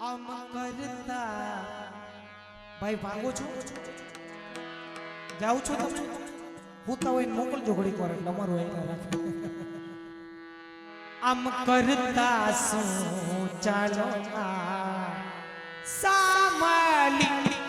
આમ કરતા ભાઈ ભાગો છો જાવ છો તમે પૂતા હોય મોકલજો ઘડી વાર એટલે અમારું એને રાખે આમ કરતા શું ચાલો સામલી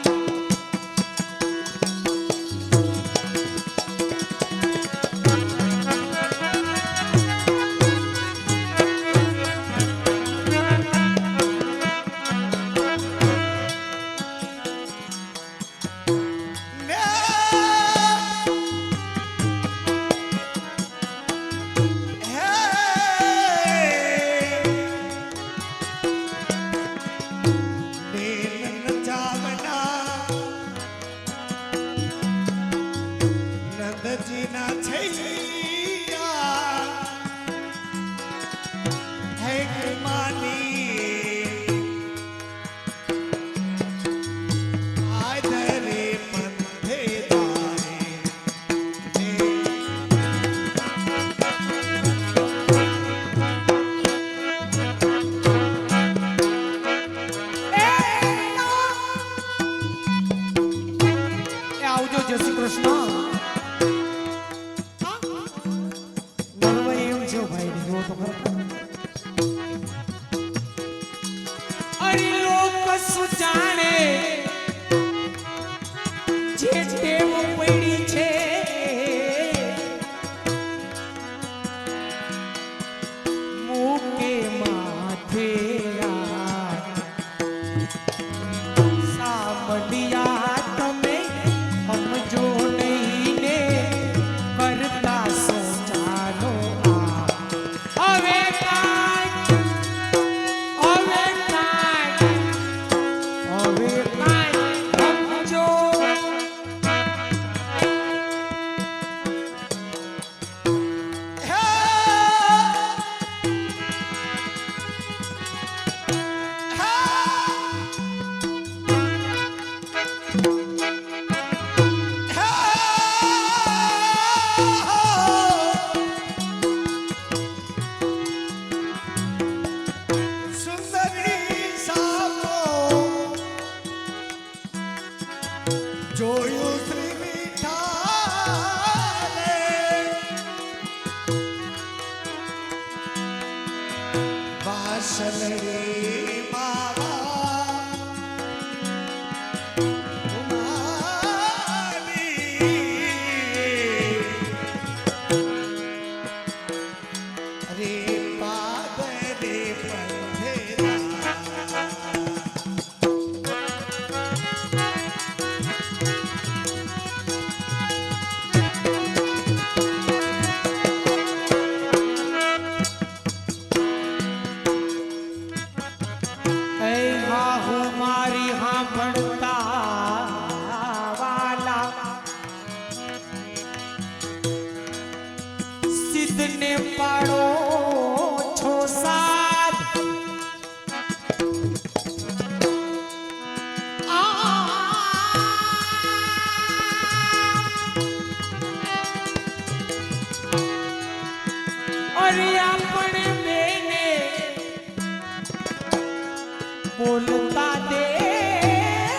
બોલતા દેખી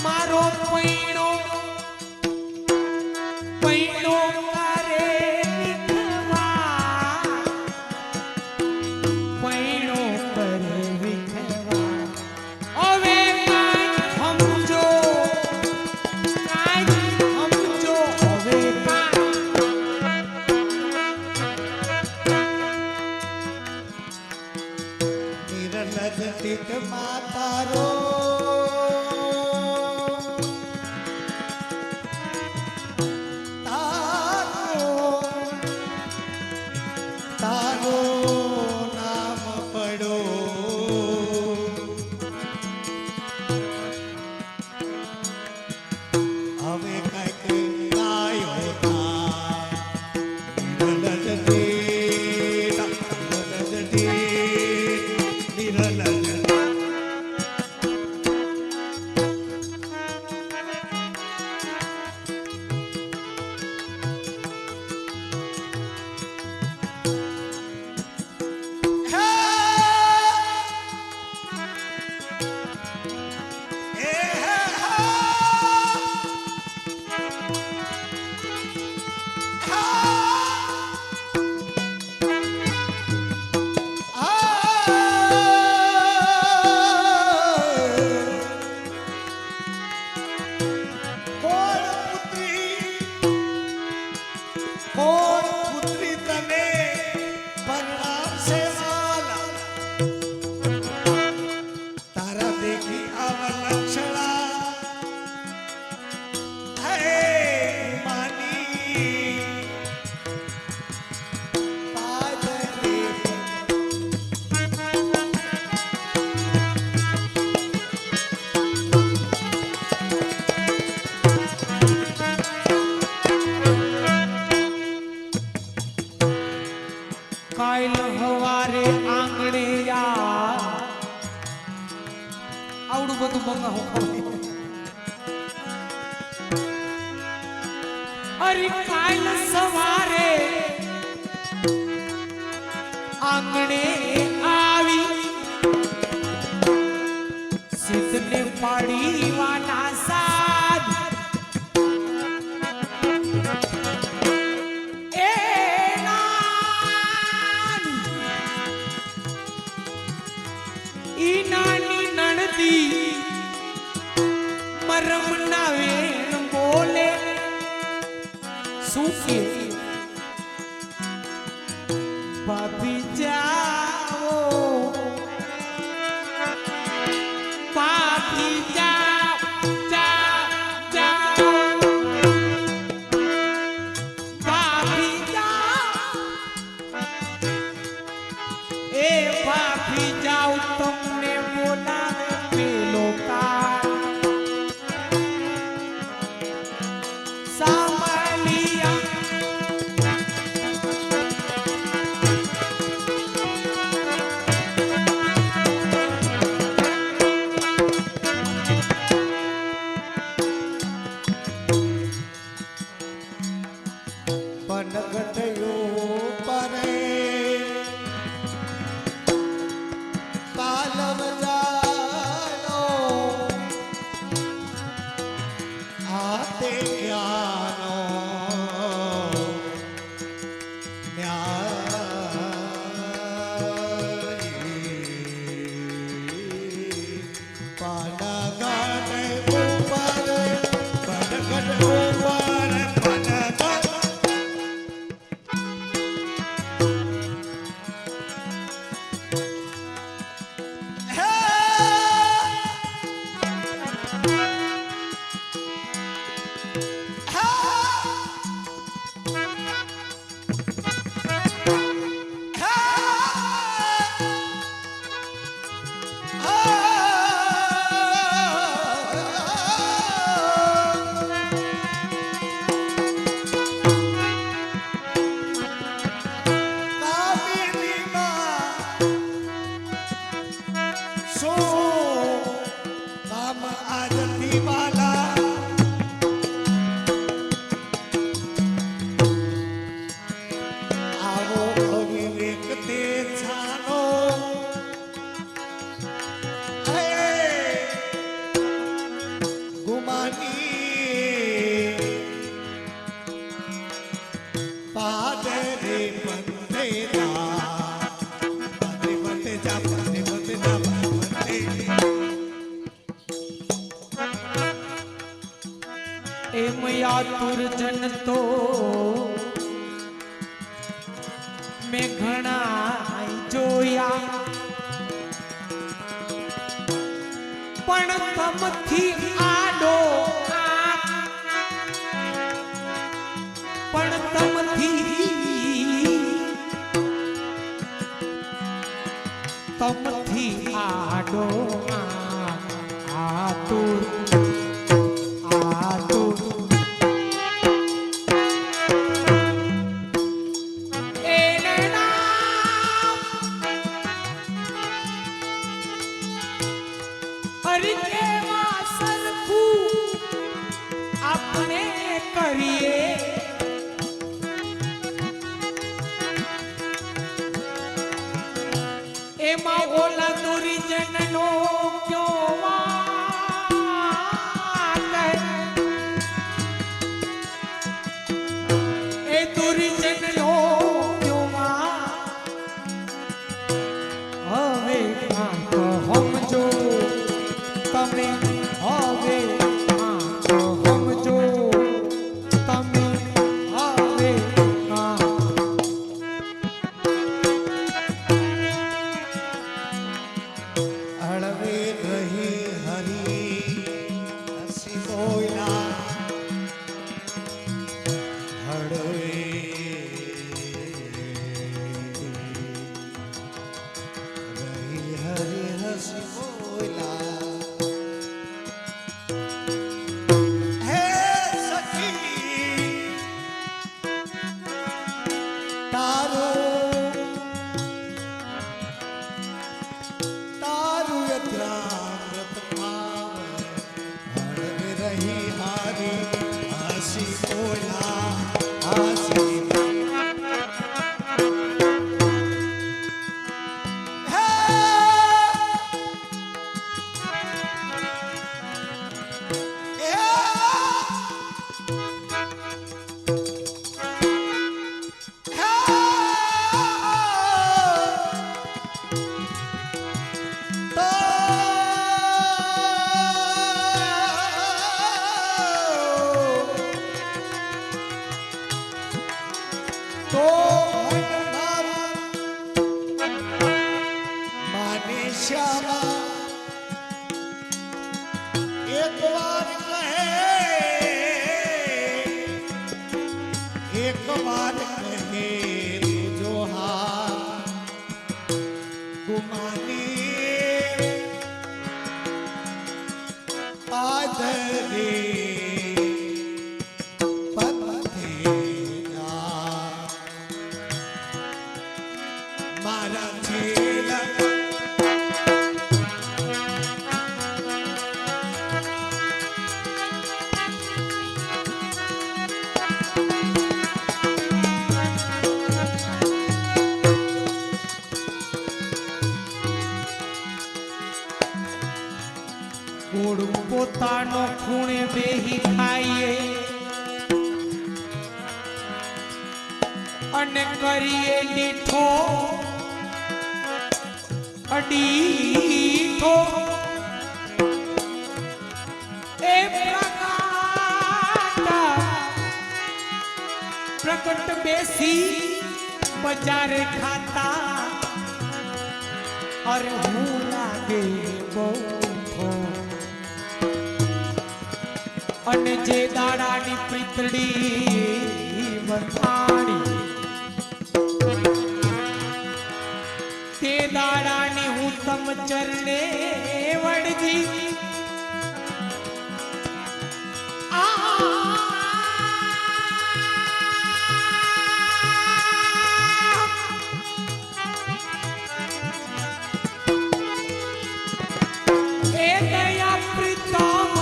મારો પૈણો પૈણો કરે વિખવા પૈણો કરે વિખવા હવે કાંઈ સમજો હવે નિરલજ્જિત માતારો તારો નામ પડો હવે કઈક ગાયો કાલ હવારે આંગણે આવડું બધું બંગાવું અરે કાલ સવારે આંગણે આવી સિદ્ધને પાડી વાના સાધ એ નાની નણદી મરમ ના વેણ બોલે શું કે ભાભી જાઓ ભાભી જાઓ જાઓ ભાભી જાઓ એ ભાભી જાઓ તમને બોલાવે પેલો કા સામલિયા પનગટયો પરે પાલવ જાનો આતે જ્ઞાનો પનગટ ઉપર પનગટ ઉપર પનગટ એમ યાતુર જન તો મેં ઘણા જોયા પણ તમથી આડો પણ તમથી આડો આતુર એમાં ઓલા દોરી જનનો ક્યો વાત એ દોરી જનનો ક્યો વાત હવે કાંક સમજો તમે હવે કાંક સમજો તમે હવે કાંક હળવે રહી હરી હસી બોયલા હળવે રહી હરી હસી બોયલા હે સખી તારો મારા છેલા ગોળ પોતાનો ખૂણે બેહી ખાઈએ અને કરીએ દીઠો અડીઠો એ પ્રગટ બેસી બજારે ખાતા અરે હું લાગે બહુ અને જે દાડાની પીતળી વથાણી તે દાડાની હું તમ ચરણે વળગી એ દયા પ્રીતમ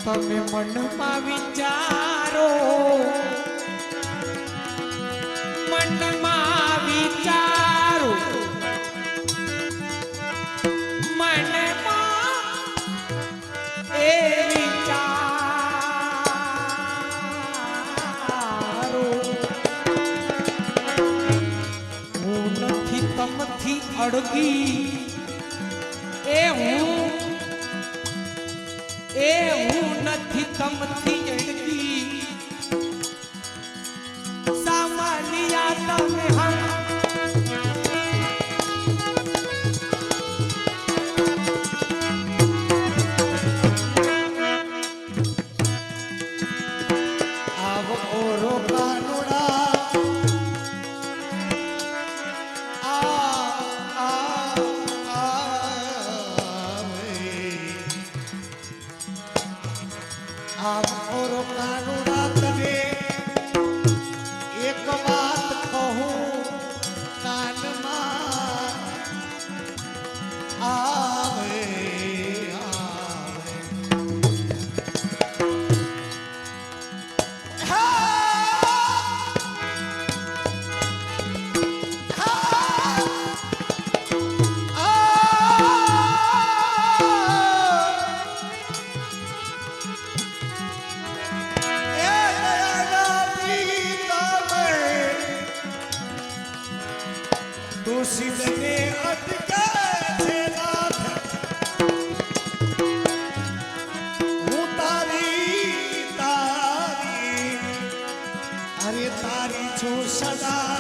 તમે મનમાં વિચારો મનમાં વિચારો મનમાં એ વિચારો હું નથી તમથી અડગી એ હું નથી તમથી અડગી સામાલિયા તમે હમ આવ ઓરો કાનુડા આમ ઓરો કાનુડા તને એક વાત કહું કાનમાં આવે આવે સિદ્ધને અટકે છે નાથ હું તારી અરે તારી છું સદા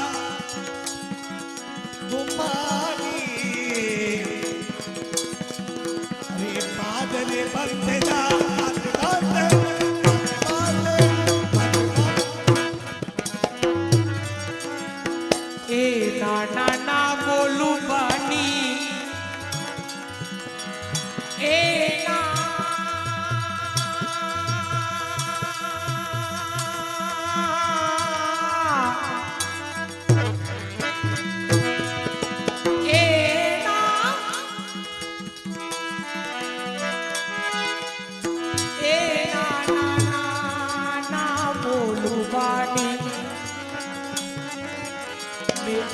ગુમાની અરે પાદલે બંધ જા એ નાના ના બોલું બાની એ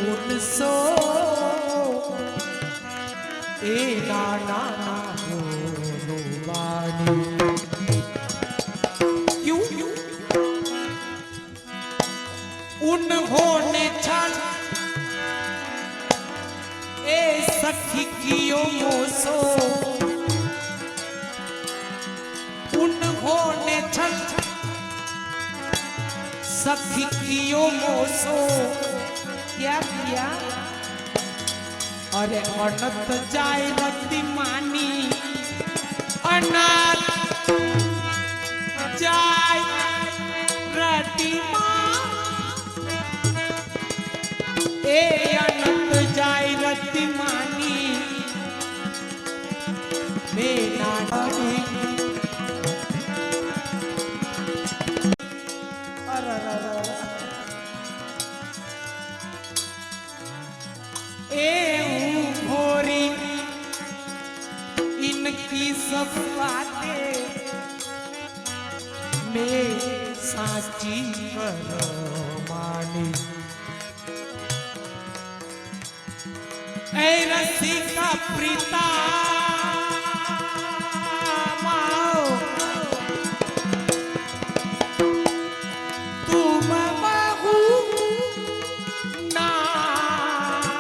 उनसो ए नाना ना बोलो वाणी क्यों उन्होंने छल ए सखी कियो मोसो उन्होंने छल सखी कियो मोसो क्या किया अरे अनंत जाय रति मानी अनाथ जाय સાચી કરો માની એ રસિકા પ્રીતા માઓ તુમ બહુ નાયક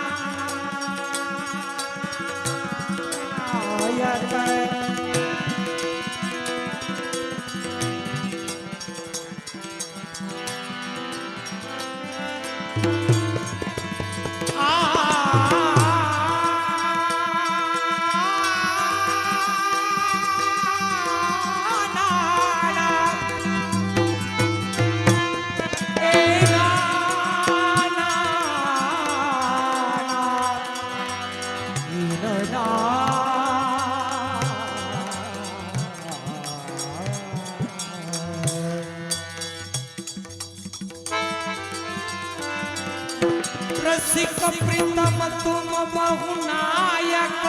रसिक प्रीतम तुम बहु नायक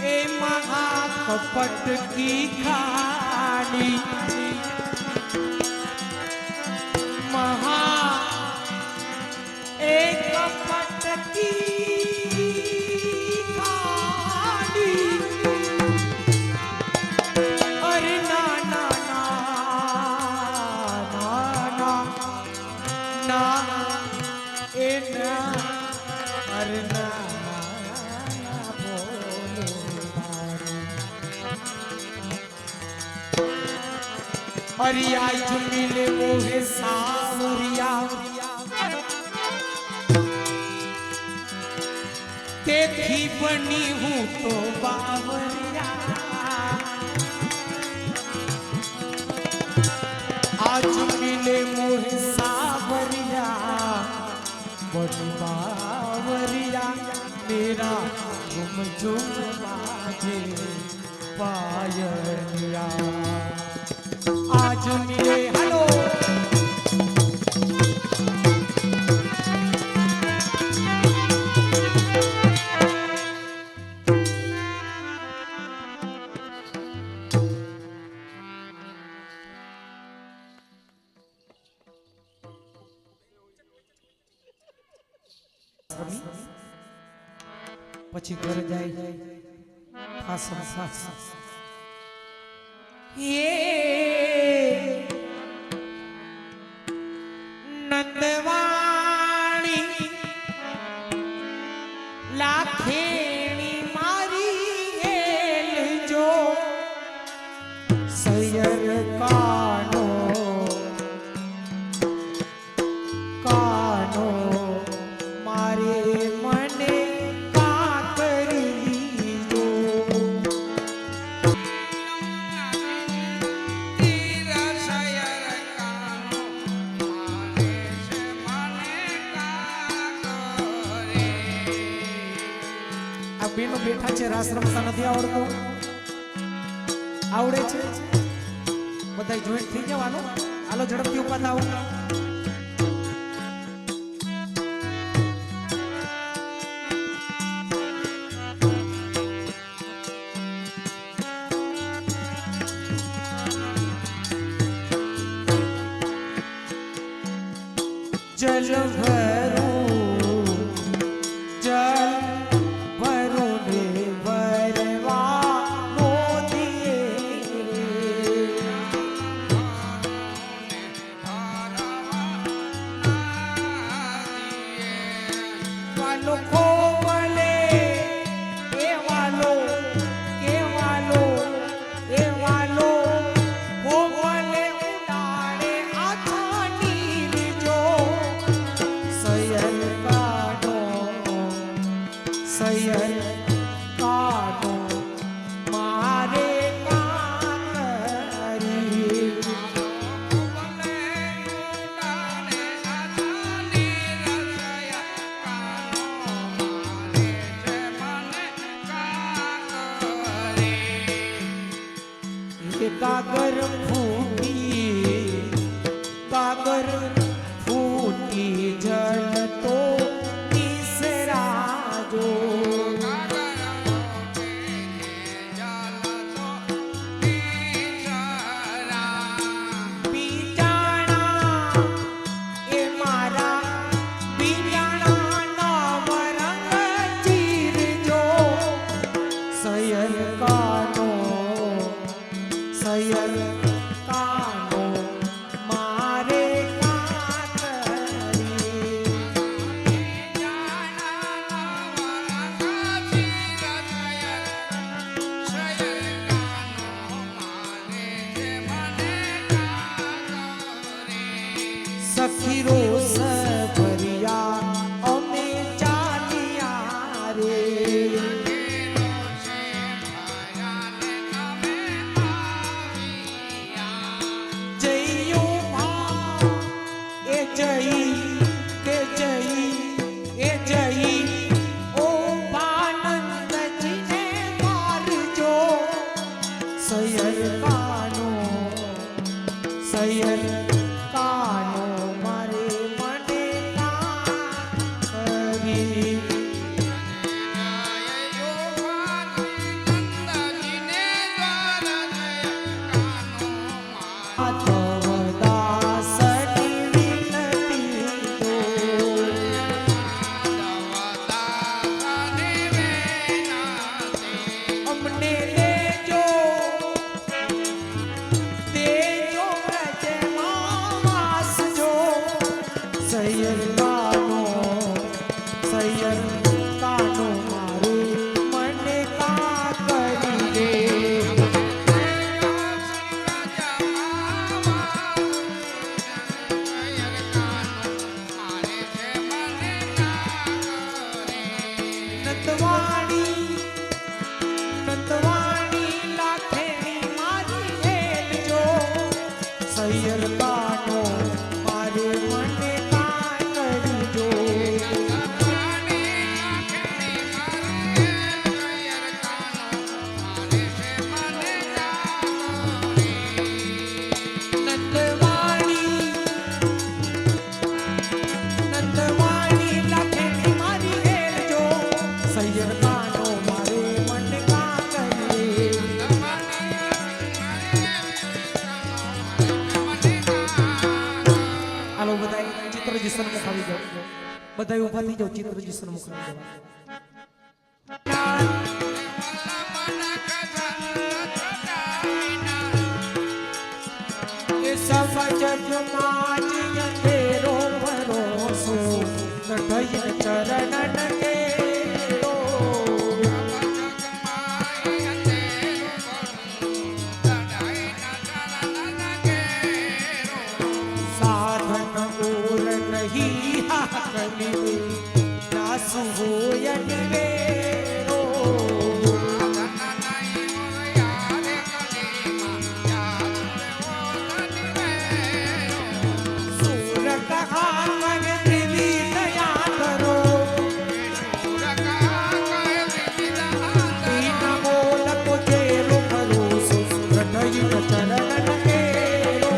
ए महाकपट की खानी महा एक कपट की खानी अरे ना ना ना ना ए ना अरे ना बोलो अरे आज मिले मोहे सावरिया देखी बनी हूँ तो बावरिया आज मिले मोहे सावरिया बड़ी बावरिया मेरा झुम झुम बाजे पायलिया आज मिले हेलो પછી ઘરે જાય ફાસમ ફાસ એ નંદવાણી લાખેણી મારી હેલ જો સૈયર કાનો કાનો મારે મને બેનો બેઠા છે રાસ રમતા નથી આવડતો આવડે છે બધા જોઈન્ટ થઈ જવાનું હાલો ઝડપથી ઉભા થાવ જલ ભરું જલ સૈયર કાનો મારે મને કરી સૈયર કાનો મારે મને કરજો ચિત્રજી સન્મુખ આવી જાઓ બધા ઊભા થઈ જાઓ ચિત્રજી સન્મુખ આવી જાઓ એ સબ જગ માજ અંધેરો ભરોસો કઠઈ ચરણ કેરો સાધન ઓર નહીં હાકલી નાસુ હોય વેરો સુર કહા મન દિલી દયા કરો બીના બોલ કો જેરો ભરોસો કઠઈ ચરણ કેરો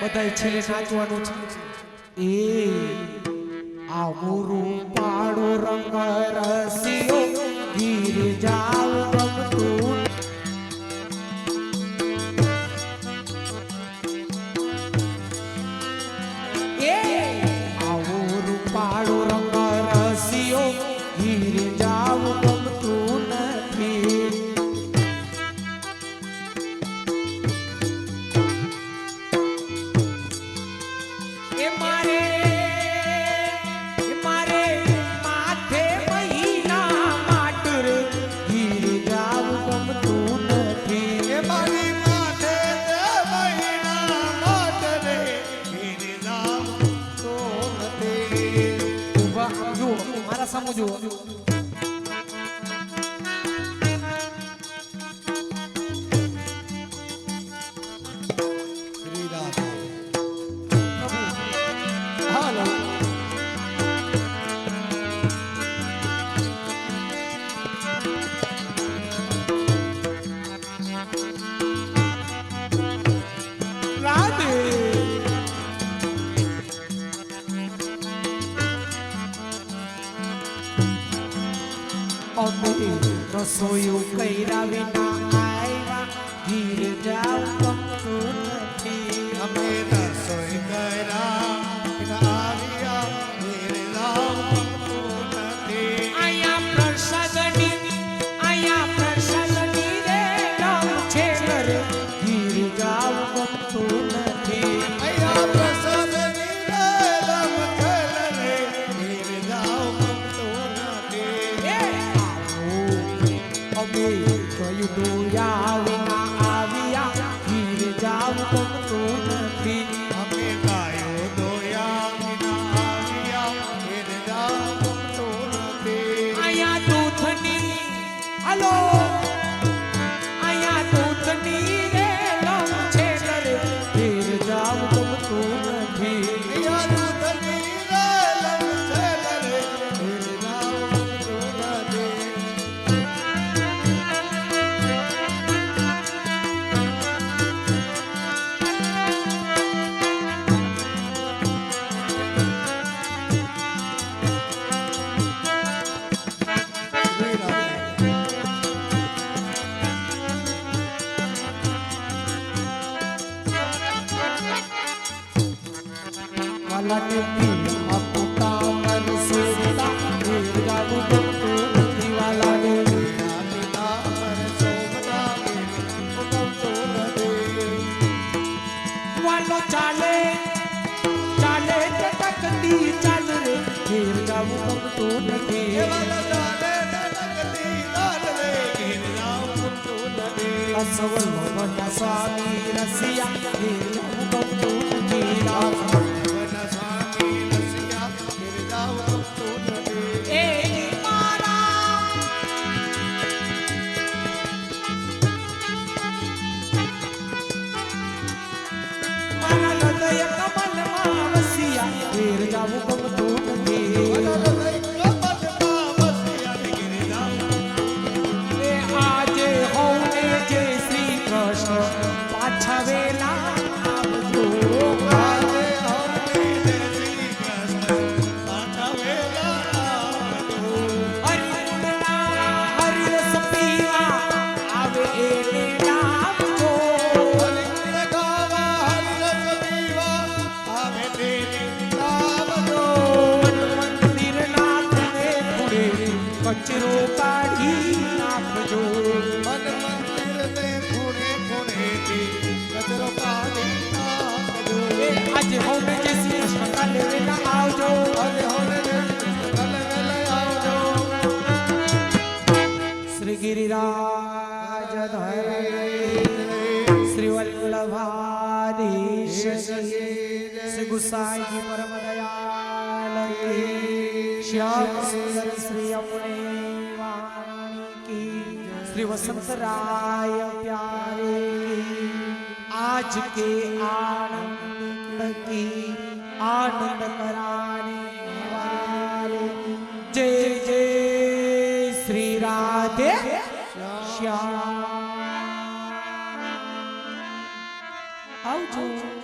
બધાય છેલ્લે સાચવાનું છે એ આવું પાડો રંગ રસિયો ગીર જાવ ગમતું એ આવું પાડો રંગ રસિયો ગીર જાવ ગમતું નથી એ મારે માથે મહિના માટર ગીર જાવ ગમતું નથી એ મારી માથે મહિના માટરે ગીર જાવ તો નથી. ઉભા જો મારા સામુ જો શ્રી રાધા હાલો રાધે અમે રસોયું કર્યા વિના આવ્યા ગીર જાવ ગમતું નથી અમે રસોઈ કર્યા વિના આવ્યા ગીર જાવ ગમતું નથી. આયા પ્રસાદની રે રામ છે ઘર ગીર જાવ ગમતું નથી અહીંયા પ્રસાદની રે રમખેલ રે ગીર જાવ ગમતું નથી. એ આવો અમે કયું દોયા વિના આવ્યા ગીર જાવ ગમતું નથી અમે ગાયો દોયા વિના આવ્યા ગીર જાવ ગમતું નથી. આયા દૂધની હાલો આયા વાલા ને પીવા પુતા મરસોલા ઘેર જાવું ગમતું નથી વાલા ને વાલો ચાલે ચાલે ટકતી ચાલ રે ઘેર જાવું ગમતું નથી અસવલ મોહન સ્વામી રસિયા ઘેર જાવું ગમતું નથી એ મારા મારા હૃદય કમલમાં વસિયા ઘેર જાવું ગમતું નથી એ આજે હોને જે શ્રી કૃષ્ણ પાછા વેલા આવજો હરિરસ પીવા આવે એને નામજો મંદિર નાથને ખૂણે કચરો કાઢી નાખજો એ આજે હોને જે શ્રી કૃષ્ણ કાલે વેલા આવજો શ્રી ગિરિરાજ શ્રી વલ્લભાધીશ શ્રી ગુસાઈજી પરમ દયાલ શ્યામ સુંદર શ્રી અમને વાણી की श्री वसंत राय प्यारे आज के आनंद की आनंद कराने वाले जय जय श्री राधे श्याम आवજો